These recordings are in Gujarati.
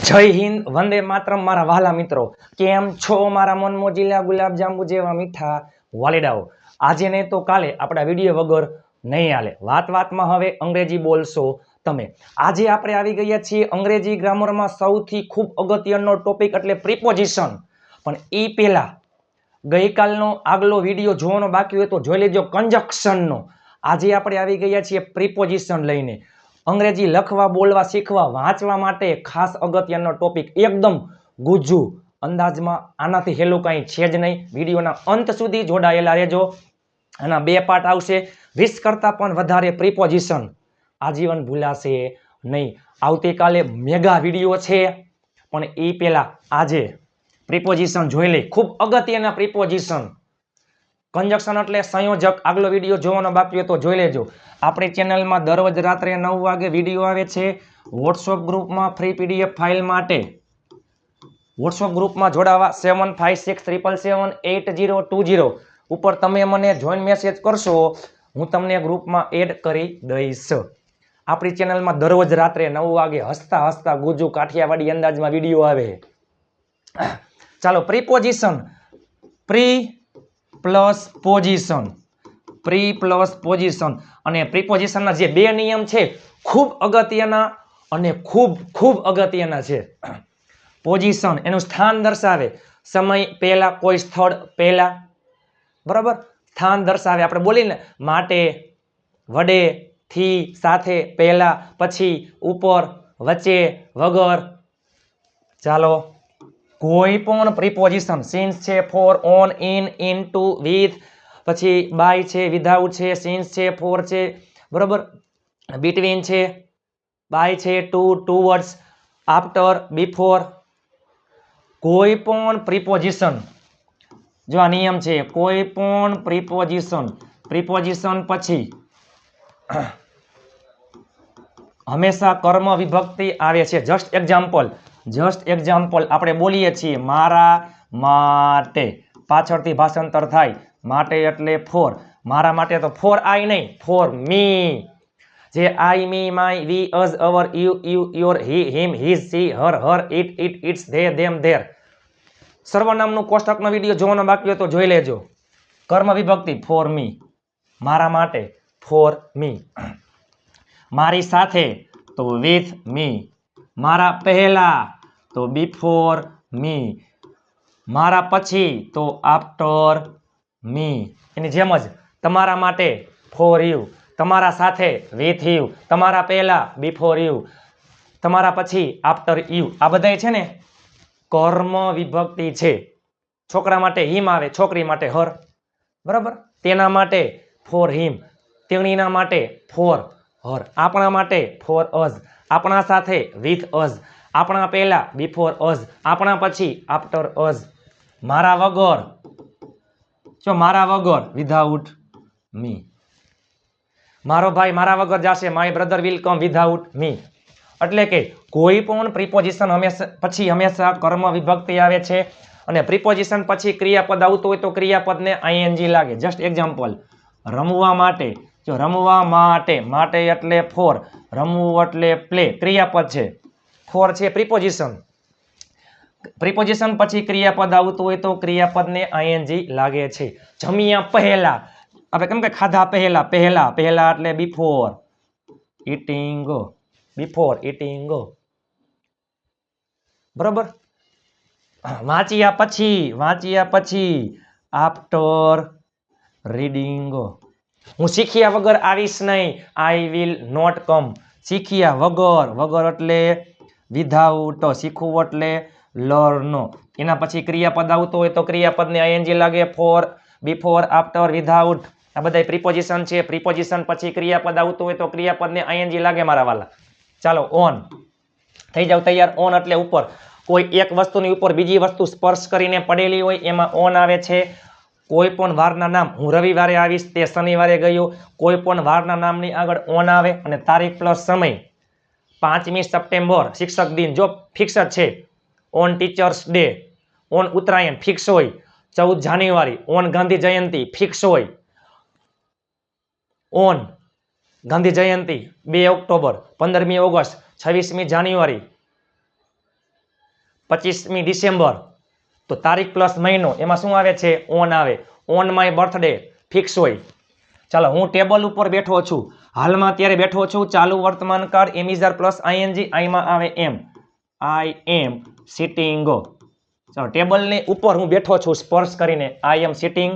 જય હિન્દ, વંદે માતરમ મારા વહાલા મિત્રો, કેમ છો મારા મન મોજીલા ગુલાબ જાંબુ જેવા મીઠા વાલીડાઓ। આજે નહીં તો કાલે આપણા વિડીયો વગર નહીં હાલે। વાતમાં હવે અંગ્રેજી બોલશો તમે। આજે આપણે આવી ગયા છીએ અંગ્રેજી ગ્રામરમાં સૌથી ખૂબ અગત્યનો ટોપિક એટલે પ્રિપોઝિશન। પણ એ પહેલા ગઈકાલનો આગલો વિડીયો જોવાનો બાકી હોય તો જોઈ લેજો કંજક્શનનો। આજે આપણે આવી ગયા છીએ પ્રિપોઝિશન લઈને। અંગ્રેજી લખવા, બોલવા, શીખવા, વાંચવા માટે ખાસ અગત્યનો ટોપિક, એકદમ ગુજ્જુ અંદાજમાં। આનાથી હેલું કંઈ છે જ નહીં। વિડીયોના અંત સુધી જોડાયેલા રહેજો। આના બે પાર્ટ આવશે। 20 કરતાં પણ વધારે પ્રિપોઝિશન આજીવન ભૂલાશે નહીં। આવતીકાલે મેગા વિડીયો છે, પણ એ પહેલા આજે પ્રિપોઝિશન જોઈ લે। ખૂબ અગત્યના પ્રિપોઝિશન। કંજક્શન એટલે સંયોજક। આગલો વિડીયો જોવાનો બાકી હોય તો જોઈ લેજો। આપણી ચેનલમાં દરરોજ રાત્રે 9 વાગે વિડીયો આવે છે। વોટ્સઅપ ગ્રુપમાં ફ્રી પીડીએફ ફાઇલ માટે વોટ્સઅપ ગ્રુપમાં જોડાવા 7563778020 ઉપર તમે મને જોઈન મેસેજ કરશો, હું તમને ગ્રુપમાં એડ કરી દઈશ। આપણી ચેનલમાં દરરોજ રાત્રે 9 વાગે હસતા હસતા ગુજુ કાઠિયાવાડી અંદાજમાં વિડીયો આવે। ચાલો, preposition, pre plus position, pre plus position અને પ્રિપોઝિશનના જે બે નિયમ છે ખૂબ અગત્યના અને ખૂબ અગત્યના છે। પોઝિશન એનું સ્થાન દર્શાવે, સમય પહેલા, કોઈ સ્થળ પહેલા, બરાબર, સ્થાન દર્શાવે। આપણે બોલીને માટે, વડે, થી, સાથે, પહેલા, પછી, ઉપર, વચ્ચે, વગર। ચાલો, કોઈ પણ પ્રિપોઝિશન, સિન્સ છે, for, on, in, into, with, પછી બાય છે, વિધાઉટ છે, સિન્સ છે, ફોર છે, બરોબર, બિટવીન છે, બાય છે, ટુવર્ડ્સ, આફ્ટર, બિફોર। કોઈ પણ પ્રિપોઝિશન, જો આ નિયમ છે, કોઈ પણ પ્રિપોઝિશન પછી હંમેશા કર્મ વિભક્તિ આવે છે। જસ્ટ એક્ઝામ્પલ આપણે બોલીએ છીએ મારા માટે, પાછળથી ભાષાંતર થાય માટે એટલે ફોર, મારા માટે તો ફોર આઈ નહીં, ફોર મી। જે I, me, my, we, us, our, you, your, he, him, his, she, her, it, its, they, them, their. સર્વનામનું કોષ્ટકનો વિડીયો જોવાનો બાકી હોય તો જોઈ લેજો। કર્મ વિભક્તિ ફોર મી, મારા માટે ફોર મી, મારી સાથે તો વિથ મી, મારા પહેલા તો બિફોર મી, મારા પછી તો આફ્ટર મી। એની જેમ જ તમારા માટે ફોર યુ, તમારા સાથે વિથ યુ, તમારા પહેલા બિફોર યુ, તમારા પછી આફ્ટર યુ। આ બધા છે ને કર્મ વિભક્તિ છે। છોકરા માટે હિમ આવે, છોકરી માટે હર, બરાબર, તેના માટે ફોર હિમ, તેણીના માટે ફોર હર, આપણા માટે ફોર અસ, આપણા સાથે વિથ અસ, આપણા પહેલા બિફોર અસ, આપણા પછી આફ્ટર અસ। મારા વગર, જો મારા વગર વિધાઉટ મી, મારો ભાઈ મારા વગર જશે, my brother will come without me. એટલે કે કોઈ પણ પ્રિપોઝિશન હંમેશા કર્મ વિભક્તિ આવે છે, અને પ્રિપોઝિશન પછી ક્રિયાપદ આવતું હોય તો ક્રિયાપદને આઈએનજી લાગે। જસ્ટ એક્ઝામ્પલ, રમવા માટે, જો રમવા માટે, માટે એટલે ફોર, રમવું એટલે પ્લે, ક્રિયાપદ છે, ફોર છે પ્રિપોઝિશન। પ્રિપોઝિશન પછી ક્રિયાપદ આવતું હોય તો ક્રિયાપદને આઈએનજી લાગે છે। જમ્યા પહેલા, આપણે કેમ કે ખાધા પહેલા, પહેલા એટલે બિફોર ઇટિંગ, બરોબર। વાંચ્યા પછી આફ્ટર રીડિંગ। હું શીખ્યા વગર આવીશ નહીં, આઈ વિલ નોટ કમ, શીખ્યા વગર એટલે વિધાઉટ, શીખવું એટલે લર્ન। એના પછી ક્રિયાપદ આવતું હોય તો ક્રિયાપદને આઈએનજી લાગે, ફોર, બિફોર, આફ્ટર, વિધાઉટ। આ બધા પ્રિપોઝિશન છે। પ્રિપોઝિશન પછી ક્રિયાપદ આવતું હોય તો ક્રિયાપદને આઈએનજી લાગે મારા વાલા। ચાલો, ઓન, થઈ જાવ તૈયાર। ઓન એટલે ઉપર, કોઈ એક વસ્તુની ઉપર બીજી વસ્તુ સ્પર્શ કરીને પડેલી હોય એમાં ઓન આવે છે। કોઈ પણ વારના નામ, હું રવિવારે આવીશ, તે શનિવારે ગયો, કોઈ પણ વારના નામની આગળ ઓન આવે, અને તારીખ પ્લસ સમય, 5મી સપ્ટેમ્બર શિક્ષક દિન જો ફિક્સ જ છે, on teachers day, on Uttarayan fix હોય, 14 January on Gandhi Jayanti fix હોય, ઓન ગાંધી જયંતિ 2 ઓક્ટોબર, 15મી ઓગસ્ટ, 26મી જાન્યુઆરી, 25મી ડિસેમ્બર, તો તારીખ પ્લસ મહિનો એમાં શું આવે છે? ઓન આવે. ઓન માય બર્થડે ફિક્સ હોય. ચાલો, હું ટેબલ ઉપર બેઠો છું, હાલમાં અત્યારે બેઠો છું, ચાલુ વર્તમાન કાળ એમિઝાર પ્લસ આઈએનજી, આઈમાં આવે એમ. આઈ એમ સિટિંગ. ચાલો, ટેબલની ઉપર હું બેઠો છું સ્પર્શ કરીને, આઈ એમ સિટિંગ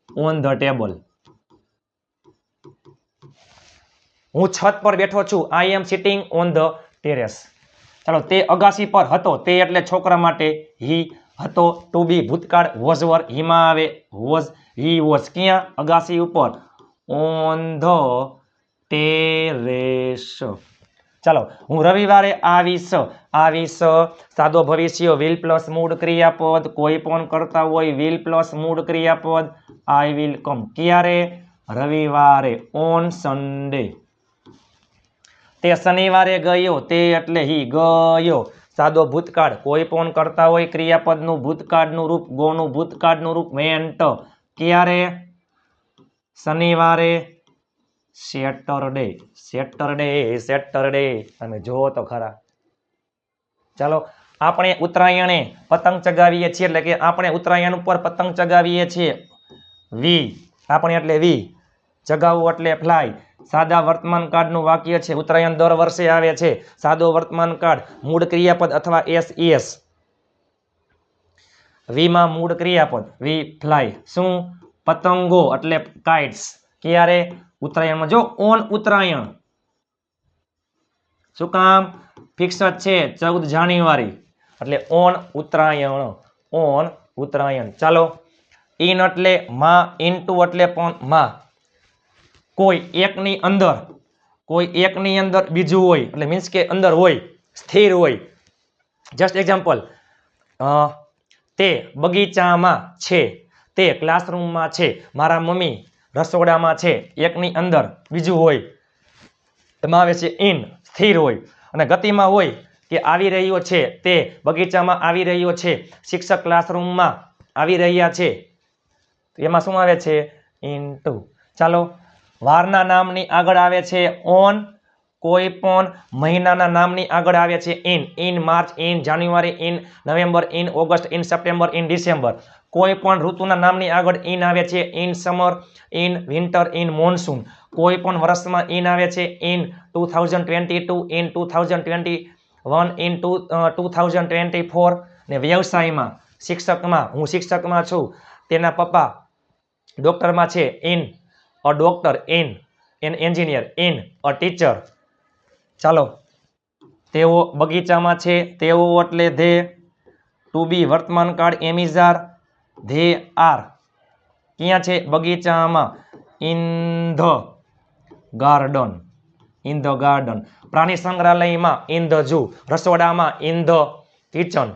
ઓન ધ ટેબલ. હું છત પર બેઠો છું, આઈ એમ સિટિંગ ઓન ધ ટેરેસ. ચાલો, તે અગાસી પર હતો, તે એટલે છોકરા માટે હી હતો. ટુ બી ભૂતકાળ વોઝ વર, હીમાં આવે વોઝ, હી વોઝ. ક્યાં? અગાસી ઉપર, ઓન ધ ટેરેસ. ચાલો, હું રવિવારે આવીશ. આવીશ સાદો ભવિષ્ય, વિલ પ્લસ મૂળ ક્રિયાપદ, કોઈ પણ કરતા હોય વિલ પ્લસ મૂળ ક્રિયાપદ, આઈ વિલ કમ. ક્યારે? રવિવારે, ઓન સન્ડે. તે શનિવારે ગયો, તે એટલે હી ગયો. સાદો ભૂતકાળ, કોઈ પણ કરતા હોય ક્રિયાપદનું ભૂતકાળનું રૂપ, ગોનું ભૂતકાળનું રૂપ, વેન્ટ. ક્યારે? શનિવારે. સેટરડે. Saturday, Saturday. તમે જુઓ તો ખરા. ચાલો, આપણે ઉત્તરાયણે પતંગ ચગાવીએ છીએ, એટલે કે આપણે ઉત્તરાયણ ઉપર પતંગ ચગાવીએ છીએ. વી, આપણે એટલે વી. ચગાવવું એટલે ફ્લાય. સાદા વર્તમાન કાળનું વાક્ય છે. ઉત્તરાયણ દર વર્ષે આવે છે. સાદો વર્તમાન કાળ, મૂળ ક્રિયાપદ અથવા એસ. વીમાં મૂળ ક્રિયાપદ, વી ફ્લાય. શું? પતંગો એટલે કાઇટ્સ. ક્યારે? ઉત્તરાયણમાં. જો ઓન ઉત્તરાયણ, શું કામ? ફિક્સ જ છે, 14 જાન્યુઆરી, એટલે ઓન ઉત્તરાયણ. ઓન ઉત્તરાયણ. ચાલો, ઇન એટલે માં, ઇનટુ એટલે પણ માં. કોઈ એકની અંદર, કોઈ એકની અંદર બીજું હોય, એટલે મીન્સ કે અંદર હોય, સ્થિર હોય. જસ્ટ એક્ઝામ્પલ, તે બગીચામાં છે, તે ક્લાસરૂમમાં છે, મારા મમ્મી રસોડામાં છે. એકની અંદર બીજું હોય, એમાં આવે છે ઇન, સ્થિર હોય. અને ગતિમાં હોય કે આવી રહ્યો છે, તે બગીચામાં આવી રહ્યો છે, શિક્ષક ક્લાસરૂમમાં આવી રહ્યા છે, એમાં શું આવે છે? ઇનટુ. ચાલો, વારના નામની આગળ આવે છે ઓન, કોઈ પણ મહિનાના નામની આગળ આવે છે in. In March, in January, in November, in August, in September, in December. કોઈ પણ ઋતુના નામની આગળ ઇન આવે છે. In summer, in winter, in monsoon. કોઈ પણ વર્ષમાં ઇન આવે છે. In 2022, in 2021, in 2024. ને વ્યવસાયમાં, શિક્ષકમાં, હું શિક્ષકમાં છું, તેના પપ્પા ડોક્ટરમાં છે. In a doctor, in an engineer, in a teacher. ચાલો, તેઓ બગીચામાં છે, તેઓ એટલે ધે. ટુ બી વર્તમાન કાળ એમિઝાર, ધે આર. ક્યાં છે? બગીચામાં. In the garden. In the garden. પ્રાણી સંગ્રહાલયમાં, ઇન ધ ઝૂ. રસોડામાં, ઇન ધ કિચન.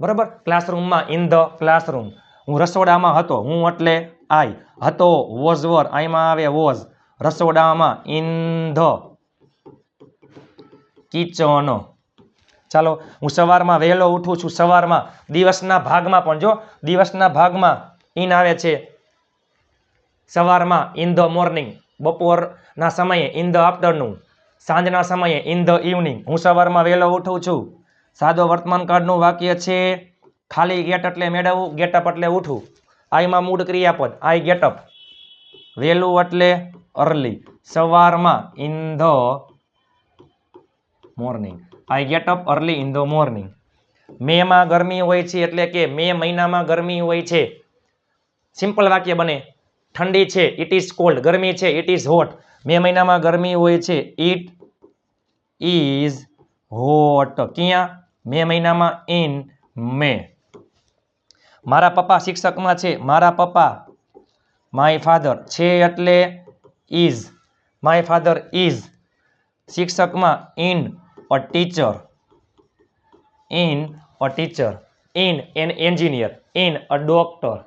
બરાબર. ક્લાસરૂમમાં, ઇન ધ ક્લાસરૂમ. હું રસોડામાં હતો, હું એટલે આઈ. હતો વોઝ વર, આઈમાં આવે વોઝ. રસોડામાં, ઇન ધ કિચન. ચાલો, હું સવારમાં વહેલો ઉઠું છું. સવારમાં, દિવસના ભાગમાં પણ, જો દિવસના ભાગમાં ઇન આવે છે. સવારમાં, ઇન ધ મોર્નિંગ. બપોરના સમયે, ઇન ધ આફ્ટરનૂન. સાંજના સમયે, ઇન ધ ઇવનિંગ. હું સવારમાં વહેલો ઉઠું છું. સાદો વર્તમાન કાળનું વાક્ય છે. ખાલી ગેટ એટલે મેળવવું, ગેટ અપ એટલે ઉઠવું. આઈમાં મૂળ ક્રિયાપદ, આઈ ગેટ અપ. વહેલું એટલે અર્લી. સવારમાં, in the morning. I get up early in the morning. મેમાં ગરમી હોય છે, એટલે કે મે મહિનામાં ગરમી હોય છે. સિમ્પલ વાક્ય બને. ઠંડી છે, ઇટ ઇઝ કોલ્ડ. ગરમી છે, ઇટ ઇઝ હોટ. મે મહિનામાં ગરમી હોય છે, ઇટ ઇઝ હોટ. ક્યાં? મે મહિનામાં, ઇન મે. મારા પપ્પા શિક્ષકમાં છે. મારા પપ્પા, માય ફાધર, છે એટલે ઇઝ. માય ફાધર ઇઝ શિક્ષકમાં, in a teacher. In a teacher. In an engineer, in a doctor.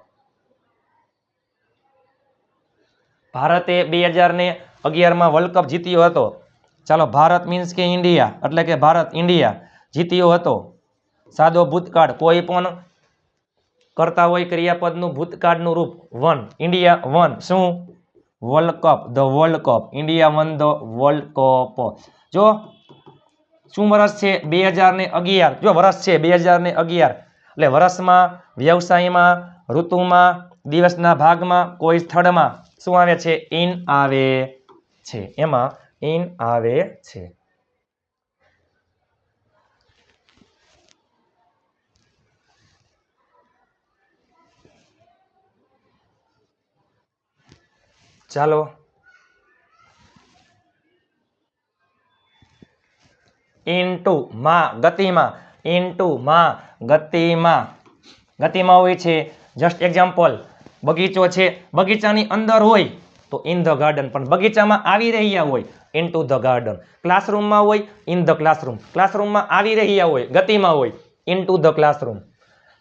ભારતે 2011માં વર્લ્ડ કપ જીત્યો હતો. ચાલો, ભારત મીન્સ કે ઇન્ડિયા, એટલે કે ભારત, ઇન્ડિયા જીત્યો હતો. સાદો ભૂતકાળ, કોઈ પણ કરતા હોય ક્રિયાપદનું ભૂતકાળનું રૂપ, વન. India won. શું? World cup. The world cup. India won the world cup. જો શું વર્ષ છે 2011 જો વર્ષ છે 2011 એટલે વર્ષમાં વ્યવસાયમાં ઋતુમાં દિવસના ભાગમાં કોઈ સ્થળમાં શું આવે છે ઇન આવે છે એમાં ઇન આવે છે ચાલો ઇન્ટુ માં ગતિમાં હોય છે જસ્ટ એક્ઝામ્પલ બગીચો છે બગીચાની અંદર હોય તો ઇન ધ ગાર્ડન પણ બગીચામાં આવી રહ્યા હોય ઇન્ટુ ધ ગાર્ડન ક્લાસરૂમમાં હોય ઇન ધ ક્લાસરૂમમાં આવી રહ્યા હોય ગતિમાં હોય ઇન્ટુ ધ ક્લાસરૂમ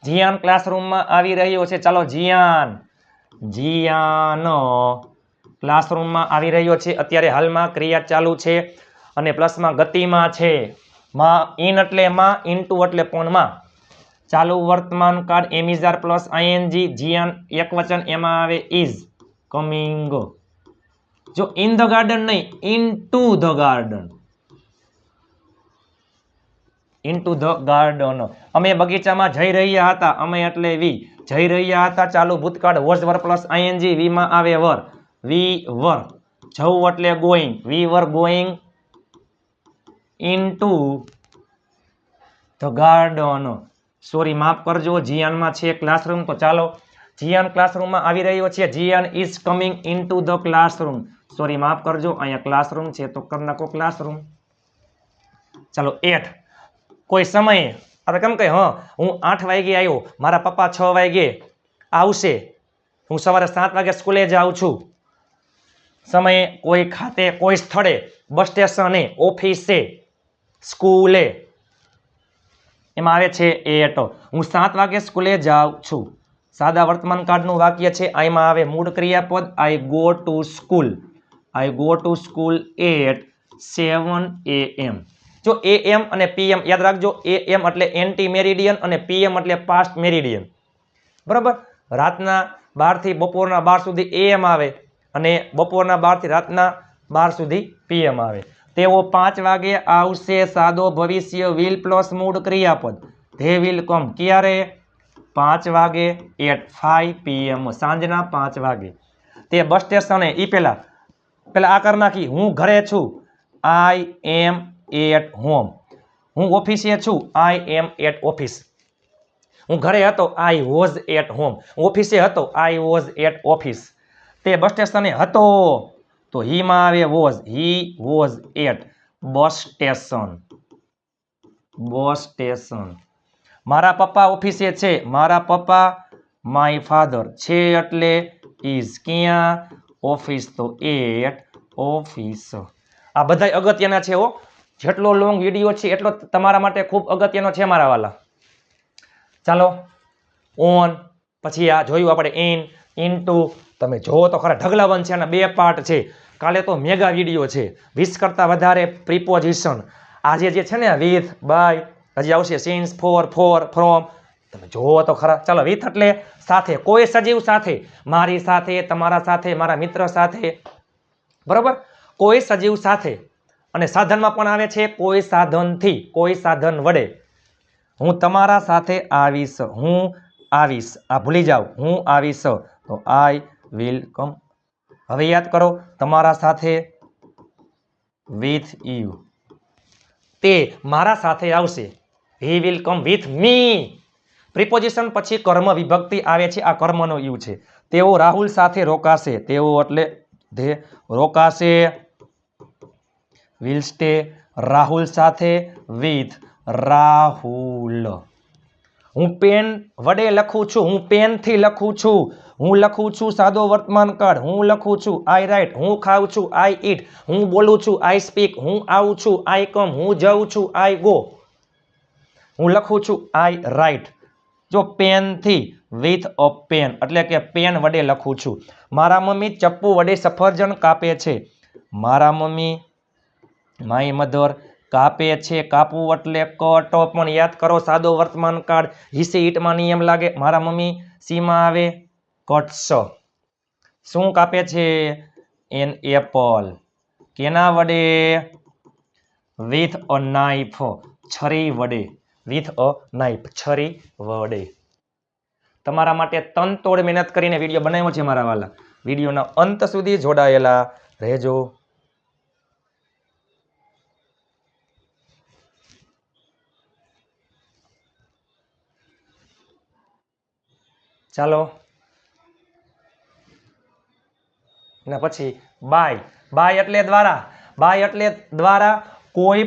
જીયાન ક્લાસરૂમમાં આવી રહ્યો છે ચાલો જીયાન ક્લાસરૂમમાં આવી રહ્યો છે અત્યારે હાલમાં ક્રિયા ચાલુ છે અને પ્લસમાં ગતિમાં છે માં ઇન એટલે માં ઇન્ટુ એટલે પણ માં ચાલુ વર્તમાન કાળ એમિઝાર પ્લસ આઈએનજી જીયાન એક વચન એમાં આવે ઇઝ કમિંગ જો ઇન ધ ગાર્ડન નહીં ઇન્ટુ ધ ગાર્ડન અમે બગીચામાં જઈ રહ્યા હતા અમે એટલે વી જઈ રહ્યા હતા ચાલુ ભૂતકાળ was were plus ING V માં આવે વર વી વર જવું એટલે going we were going into the garden sorry માફ કરજો જીયાનમાં છે ક્લાસરૂમ તો ચાલો જીયાન ક્લાસરૂમમાં આવી રહ્યો છે Jiyan is coming into the classroom sorry માફ કરજો અહીંયા ક્લાસરૂમ છે તો કરી નાખો ક્લાસરૂમ ચાલો 8 કોઈ સમયે અરે કેમ કે હું 8 વાગે આવ્યો મારા પપ્પા 6 વાગે આવશે હું સવારે 7 વાગે સ્કૂલે જાઉં છું સમયે કોઈ ખાતે કોઈ સ્થળે બસ સ્ટેશને ઓફિસે સ્કૂલે એમાં આવે છે 8 હું 7 વાગે સ્કૂલે જાઉં છું સાદા વર્તમાન કાળનું વાક્ય છે આમાં આવે મૂળ ક્રિયાપદ I go to school at 7 AM જો AM અને PM યાદ રાખજો AM એટલે એન્ટી મેરિડિયન અને PM એટલે પાસ્ટ મેરિડિયન બરાબર રાતના 12 થી બપોરના 12 સુધી AM આવે અને બપોરના 12 થી રાતના 12 સુધી PM આવે તેઓ 5 વાગે આવશે સાદો ભવિષ્ય વિલ પ્લસ મૂળ ક્રિયાપદ ધે વિલ કમ ક્યારે 5 વાગે એટ 5 PM સાંજના 5 વાગે તે બસ સ્ટેશને ઈ પેલા આ કરી નાખી હું ઘરે છું આઈ એમ એટ હોમ હું ઓફિસે છું આઈ એમ એટ ઓફિસ હું ઘરે હતો આઈ વોઝ એટ હોમ હું ઓફિસે હતો આઈ વોઝ એટ ઓફિસ તે બસ સ્ટેશને હતો તો હી માં આવે was he was at bus station મારા પપ્પા ઓફિસે છે મારા પપ્પા માય ફાધર છે એટલે ઇઝ ક્યાં ઓફિસ તો એટ ઓફિસ આ બધા અગત્યના છે હો જેટલો લોંગ વિડીયો છે એટલો તમારા માટે ખૂબ અગત્યનો છે મારા વાલા ચાલો ઓન પછી આ જોયું આપણે ઇન્ટુ તમે જોવો તો ખરા ઢગલાબંધ છે અને 2 પાર્ટ છે કાલે તો મેગા વિડીયો છે 20 કરતાં વધારે પ્રિપોઝિશન આજે જે છે ને વિથ બાય હજી આવશે સિન્સ ફોર ફ્રોમ તમે જોવો તો ખરા ચાલો વિથ એટલે સાથે કોઈ સજીવ સાથે મારી સાથે તમારા સાથે મારા મિત્ર સાથે બરોબર કોઈ સજીવ સાથે અને સાધનમાં પણ આવે છે કોઈ સાધનથી કોઈ સાધન વડે હું તમારા સાથે આવીશ આ ભૂલી જાવ હું આવીશ તો આઈ વિલ કમ હવે યાદ કરો તમારા સાથે વિથ યુ તે મારા સાથે આવશે he will come with me preposition પછી કર્મ વિભક્તિ આવે છે આ કર્મનો યુ છે તેઓ રાહુલ સાથે રોકાશે તેઓ એટલે ધે રોકાશે વિલ સ્ટે રાહુલ સાથે વિથ રાહુલ હું પેન વડે લખું છું હું પેનથી લખું છું હું લખું છું સાદો વર્તમાન કાળ હું લખું છું આઈ રાઇટ હું ખાઉં છું આઈ ઈટ હું બોલું છું આઈ સ્પીક હું આવું છું આઈ કમ હું જાઉં છું આઈ ગો હું લખું છું આઈ રાઇટ જો પેનથી વિથ અ પેન એટલે કે પેન વડે લખું છું મારા મમ્મી ચપ્પુ વડે સફરજન કાપે છે મારા મમ્મી માય મધર કાપે છે કાપવું એટલે કટ પણ યાદ કરો સાદો વર્તમાન કાળ હિસે ઈટમાં નિયમ લાગે મારા મમ્મી સીમાં આવે કટ્સ શું કાપે છે એન એપલ કેના વડે વિથ અ નાઇફ, છરી વડે. વિથ અ નાઇફ, છરી વડે. તમારા માટે તનતોડ મહેનત કરીને વિડીયો બનાવ્યો છે મારા વાલા. વિડીયોના અંત સુધી જોડાયેલા રહેજો. ચાલો ને પછી બાય. બાય એટલે દ્વારા. બાય એટલે દ્વારા. કોઈ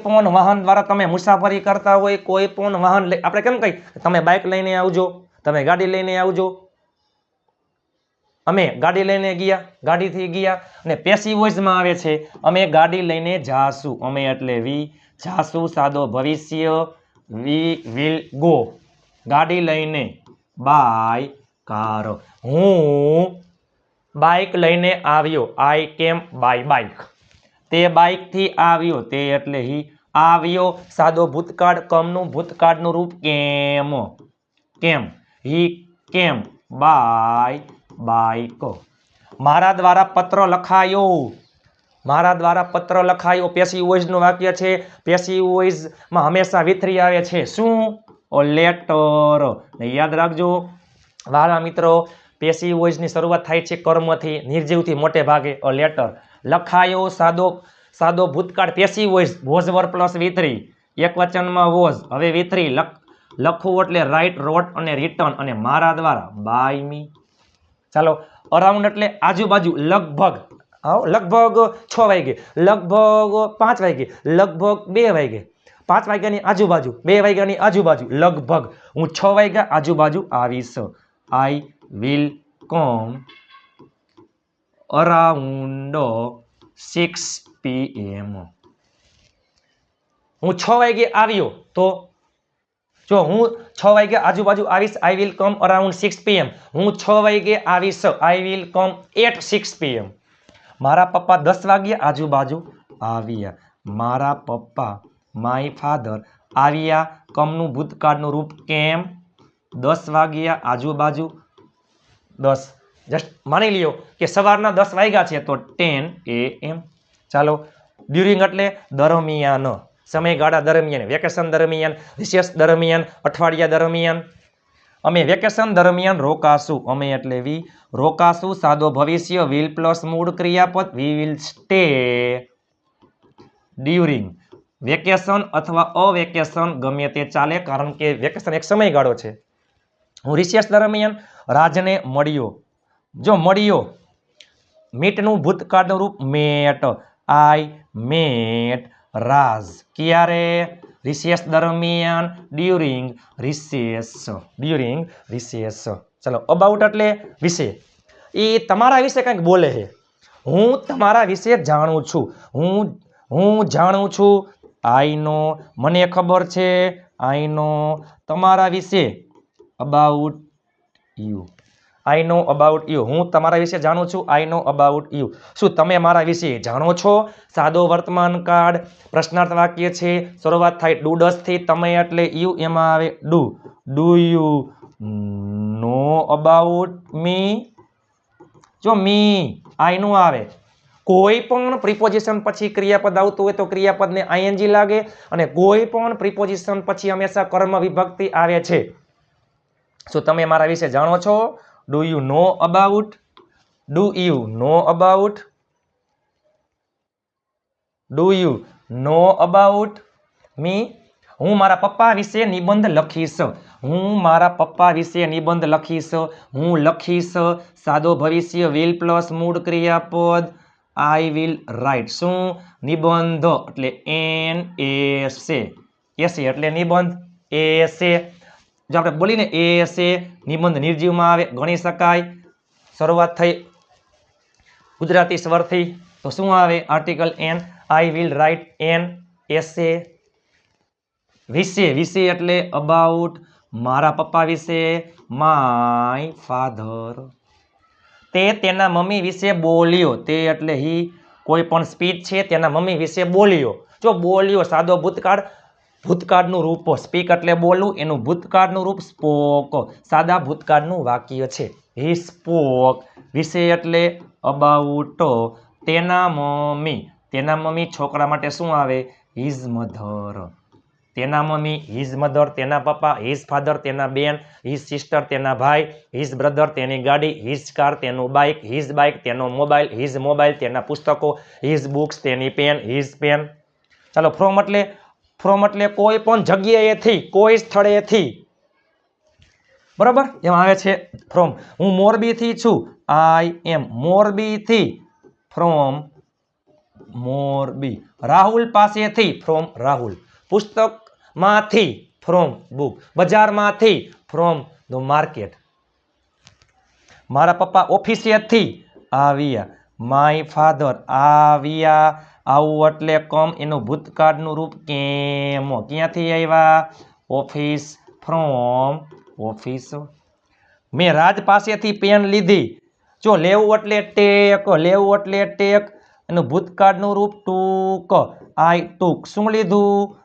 પણ વાહન દ્વારા તમે મુસાફરી કરતા હોય, કોઈ પણ વાહન આપણે કેમ કહીએ તમે બાઇક લઈને આવજો, તમે ગાડી લઈને આવજો. અમે ગાડી લઈને ગયા, ગાડીથી ગયા. અને પેસિવ વોઇસમાં આવે છે અમે ગાડી લઈને જાશું. અમે એટલે વી, જાશું સાદો ભવિષ્ય, વી વિલ ગો. ગાડી લઈને, બાય કાર. હું બાઇક લઈને આવ્યો, આઈ કેમ બાય બાઇક. તે બાઇકથી આવ્યો, તે એટલે હી. આવ્યો સાદો ભૂતકાળ, કમનું ભૂતકાળનું રૂપ કેમ. કેમ, હી કેમ બાય બાઇક. મારા દ્વારા પત્ર લખાયો. મારા દ્વારા પત્ર લખાયો પેસિવ વોઇસનું વાક્ય છે. પેસિવ વોઇસમાં હંમેશા વિથરી આવે છે. શું? લેટર. યાદ રાખજો વાલા મિત્રો, પેસિવ વોઇસની શરૂઆત થાય છે કર્મથી, નિર્જીવથી મોટે ભાગે. A letter. લખાયો સાદો ભૂતકાળ passive voice, was were plus V three. એક વચનમાં વોઝ, હવે વિથરી. લખવું એટલે રાઇટ, રોટ અને રિટર્ન. અને મારા દ્વારા બાય મી. ચાલો, અરાઉન્ડ એટલે આજુબાજુ, લગભગ. લગભગ 6 વાગે, લગભગ 5 વાગે, લગભગ 2 વાગે. 5 વાગ્યાની આજુબાજુ, 2 વાગ્યાની આજુબાજુ, લગભગ. હું 6 વાગ્યા આજુબાજુ આવીશ. I will come around 6 PM. હું 6 વાગે આવ્યો તો જો હું 6 વાગે આજુબાજુ આવીશ, I will come around 6 PM. હું 6 વાગે આવીશ, I will come at 6 PM. મારા પપ્પા 10 વાગે આજુબાજુ આવ્યા. મારા પપ્પા, માય ફાધર, આવ્યા કમનું ભૂતકાળનું રૂપ કેમ. 10 વાગ્યા આજુબાજુ. 10 જસ્ટ માની લ્યો કે સવારના 10 વાગ્યા છે તો 10 AM. ચાલો, ડ્યુરિંગ એટલે દરમિયાન, સમયગાળા દરમિયાન, વેકેશન દરમિયાન, રિસેસ દરમિયાન, અઠવાડિયા દરમિયાન. અમે વેકેશન દરમિયાન રોકાશું. અમે એટલે વી, રોકાશું સાદો ભવિષ્ય, વિલ પ્લસ મૂળ ક્રિયાપદ, we will stay during. Vacation અથવા અવેકેશન ગમે તે ચાલે, કારણ કે વેકેશન એક સમયગાળો છે. હું રિસેસ દરમિયાન રાજને મળ્યો. જો મળ્યો, મીટનું ભૂતકાળનું રૂપ મેટ. આઈ મેટ રાજ. ક્યારે? રિસેસ દરમિયાન, ડ્યુરિંગ રિસેસ. During recess. ચલો, અબાઉટ એટલે વિશે. એ તમારા વિશે કંઈક બોલે છે. હું તમારા વિશે જાણું છું. હું જાણું છું. આઈ નો, મને ખબર છે. આઈ નો તમારા વિશે. About you. I know about you. હું તમારા વિશે જાણું છું. આઈ નો અબાઉટ યુ. શું તમે મારા વિશે જાણો છો? સાદો વર્તમાન કાળ, પ્રશ્નાર્થ વાક્ય છે. શરૂઆત થાય ડુ ડસ થી. તમે એટલે યુ, એમાં આવે do. Do you know about me? જો મી, આઈ નો આવે. કોઈ પણ પ્રિપોઝિશન પછી ક્રિયાપદ આવતું હોય તો ક્રિયાપદને આઈએનજી લાગે, અને કોઈ પણ પ્રિપોઝિશન પછી હંમેશા કર્મ વિભક્તિ આવે છે. શું તમે મારા વિશે જાણો છો? Do you know about? Do you know about? Do you know about me? હું મારા પપ્પા વિશે નિબંધ લખીશ. હું મારા પપ્પા વિશે નિબંધ લખીશ. હું લખીશ સાદો ભવિષ્ય, વિલ પ્લસ મૂળ ક્રિયાપદ, આઈ વિલ રાઇટ. શું? નિબંધ એટલે NSA. એસે એટલે નિબંધ. એસે જો આપણે બોલીને એસે, નિબંધ નિર્જીવમાં આવે, ગણી શકાય. શરૂઆત થઈ ગુજરાતી સ્વરથી તો શું આવે? Article an. I will write an essay. વિશે, વિશે એટલે અબાઉટ, મારા પપ્પા વિશે, માય ફાધર. તે તેના મમ્મી વિશે બોલ્યો. તે એટલે હી, કોઈ પણ સ્પીચ છે તેના મમ્મી વિશે બોલ્યો. જો બોલ્યો સાદો ભૂતકાળ, ભૂતકાળનું રૂપ સ્પીક એટલે બોલવું, એનું ભૂતકાળનું રૂપ સ્પોક, સાદા ભૂતકાળનું વાક્ય છે. હી સ્પોક. વિશે એટલે અબાઉટ, તેના મમ્મી, તેના મમ્મી છોકરા માટે શું આવે? His mother. તેના મમ્મી હિઝ મધર, તેના પપ્પા હિઝ ફાધર, તેના બેન હિઝ સિસ્ટર, તેના ભાઈ હિઝ બ્રધર, તેની ગાડી હિઝ કાર, તેનું બાઇક હિઝ બાઇક, તેનો મોબાઈલ હિઝ મોબાઈલ, તેના પુસ્તકો હિઝ બુક્સ, તેની પેન હિઝ પેન. ચાલો ફ્રોમ એટલે કોઈ પણ જગ્યાએથી, કોઈ સ્થળેથી, બરાબર? એમાં આવે છે ફ્રોમ. હું મોરબીથી છું, આઈ એમ મોરબીથી, ફ્રોમ મોરબી. રાહુલ પાસેથી, ફ્રોમ રાહુલ. પુસ્તકમાંથી, ફ્રોમ બુક. બજારમાંથી, ફ્રોમ ધ માર્કેટ. મારા પપ્પા ઓફિસેથી આવ્યા, માય ફાધર આવ્યા. આવું એટલે કમ, એનું ભૂતકાળનું રૂપ કેમ. ક્યાંથી આવ્યા? Office, from office. મેં રાજ પાસેથી પેન લીધી. જો લેવું એટલે ટેક, લેવું એટલે ટેક, એનું ભૂતકાળનું રૂપ ટૂક, આઈ ટૂક. શું લીધું?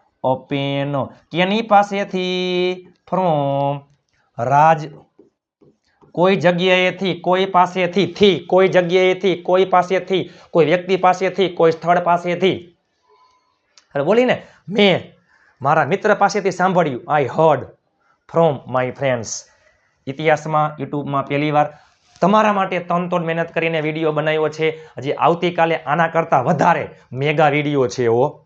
પેન. કેની પાસેથી? ફ્રોમ રાજ. કોઈ જગ્યાએથી, કોઈ પાસેથી, થી, કોઈ જગ્યાએથી, કોઈ પાસેથી, કોઈ વ્યક્તિ પાસેથી, કોઈ સ્થળ પાસેથી. અરે બોલીને, મેં મારા મિત્ર પાસેથી સાંભળ્યું, I heard from my friends. ઇતિહાસમાં યુટ્યુબમાં પહેલી વાર તમારા માટે તનતોડ મહેનત કરીને વિડીયો બનાવ્યો છે. હજી આવતીકાલે આના કરતાં વધારે મેગા વિડીયો છે એવો.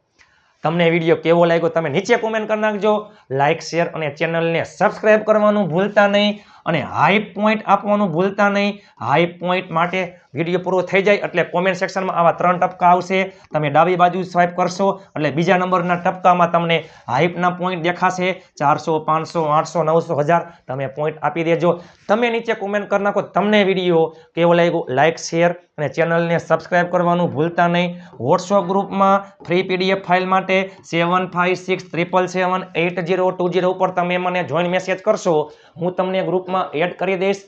તમને વિડીયો કેવો લાગ્યો તમે નીચે કોમેન્ટ કરી નાખજો. લાઇક, શેર અને ચેનલને સબસ્ક્રાઇબ કરવાનું ભૂલતા નહીં અને હાઈ પોઈન્ટ આપવાનું ભૂલતા નહીં. હાઈ પોઈન્ટ માટે વિડીયો પૂરો થઈ જાય એટલે કોમેન્ટ સેક્શનમાં આવા 3 ટપકા આવશે. તમે ડાબી બાજુ સ્વાઇપ કરશો એટલે બીજા નંબરના ટપકામાં તમને હાઈપના પોઈન્ટ દેખાશે. 400, 500, 800, 900, 1000 તમે પોઈન્ટ આપી દેજો. તમે નીચે કોમેન્ટ કરી નાખો તમને વિડીયો કેવો લાગ્યો. લાઇક, શેર અને ચેનલને સબસ્ક્રાઇબ કરવાનું ભૂલતા નહીં. વોટ્સઅપ ગ્રુપમાં ફ્રી પીડીએફ ફાઇલ માટે 7567778020 ઉપર તમે મને જોઈન મેસેજ કરશો, હું તમને ગ્રુપમાં એડ કરી દઈશ.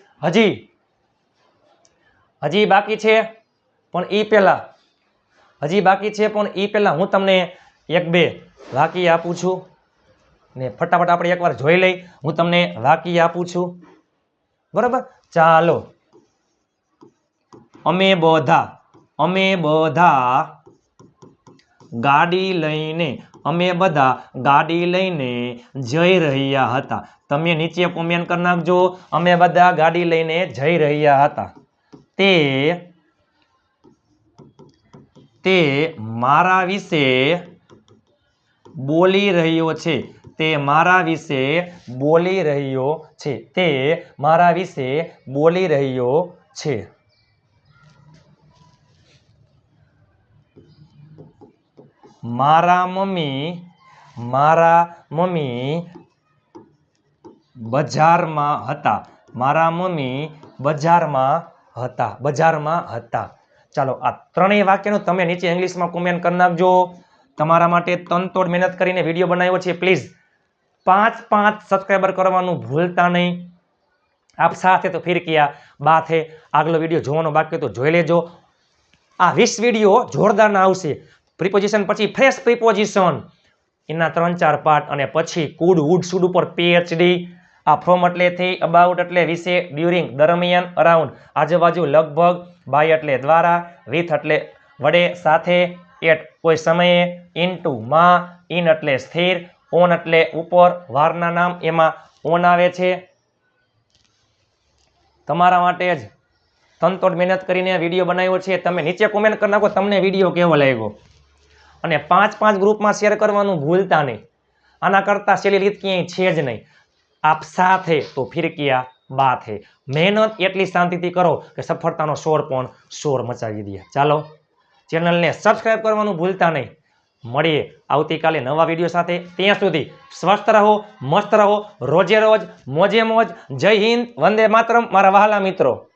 હજી બાકી છે પણ એ પહેલા હું તમને 1-2 વાક્ય આપું છું ને ફટાફટ આપણે એકવાર જોઈ લઈ. હું તમને વાક્ય આપું છું, બરાબર? ચાલો. અમે બધા ગાડી લઈને જઈ રહ્યા હતા. તમે નીચે કોમેન્ટ કરી નાખજો, અમે બધા ગાડી લઈને જઈ રહ્યા હતા. તે મારા વિશે બોલી રહ્યો છે. તે મારા વિશે બોલી રહ્યો છે. તે મારા વિશે બોલી રહ્યો છે. મારા મમ્મી બજારમાં હતા. મારા મમ્મી બજારમાં હતા. ચાલો આ ત્રણેય વાક્યનું તમે નીચે ઇંગ્લિશમાં કોમેન્ટ કરી નાખજો. તમારા માટે તનતોડ મહેનત કરીને વિડીયો બનાવ્યો છે. પ્લીઝ 5 સબસ્ક્રાઈબર કરવાનું ભૂલતા નહીં. આપ સાથે તો ફિર કિયા બાત હે. આગલો વિડીયો જોવાનો બાકી તો જોઈ લેજો. આ 20 વિડીયો જોરદારના આવશે. પ્રિપોઝિશન પછી ફ્રેશ પ્રિપોઝિશન એના 3-4 પાર્ટ અને પછી કુડ વુડ શુડ ઉપર PhD. આ ફ્રોમ એટલે થી, અબાઉટ એટલે વિશે, ડ્યુરિંગ દરમિયાન, અરાઉન્ડ આજુબાજુ, લગભગ, બાય એટલે દ્વારા, વિથ એટલે વડે, સાથે, એટ કોઈ સમયે, ઇનટુ માં, ઇન એટલે સ્થિર, ઓન એટલે ઉપર, વારના નામ એમાં ઓન આવે છે. તમારા માટે જ તનતોડ મહેનત કરીને વિડીયો બનાવ્યો છે. તમે નીચે કોમેન્ટ કરી નાખો તમને વિડીયો કેવો લાગ્યો અને 5 ગ્રુપમાં શેર કરવાનું ભૂલતા નહીં. આના કરતાં સહેલી રીત ક્યાંય છે જ નહીં. આપ સાથે તો ફિર કિયા બાત હે. મહેનત એટલી શાંતિથી કરો કે સફળતાનો શોર મચાવી દે. ચાલો ચેનલને સબસ્ક્રાઇબ કરવાનું ભૂલતા નહીં. મળીએ આવતીકાલે નવા વિડીયો સાથે. ત્યાં સુધી સ્વસ્થ રહો, મસ્ત રહો, રોજે રોજ મોજે મોજ. જય હિન્દ, વંદે માતરમ મારા વહાલા મિત્રો.